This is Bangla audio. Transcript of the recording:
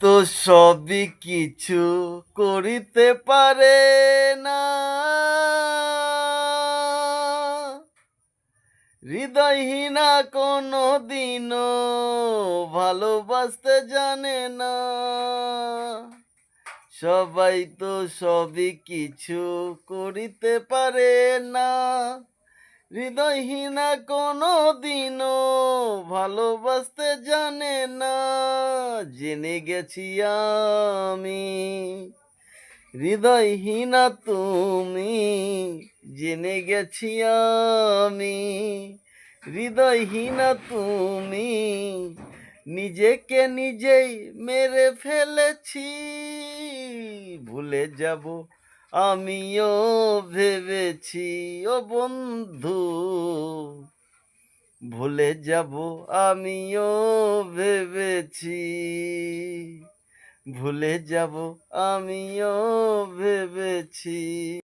তো সবই কিছু করিতে পারে না, হৃদয়হীনা কোনো দিনও ভালোবাসতে জানে না। সবাই তো সবই কিছু করিতে পারে না, হৃদয়হীনা কোনো দিনও ভালোবাসতে জানে না। জেনে গেছি আমি হৃদয়হীনা তুমি, জেনে গেছি আমি হৃদয়হীনা তুমি। নিজেকে নিজেই মেরে ফেলেছি, ভুলে যাব আমিও ভেবেছি ও বন্ধু, ভুলে যাব আমিও ভেবেছি, ভুলে যাব আমিও ভেবেছি।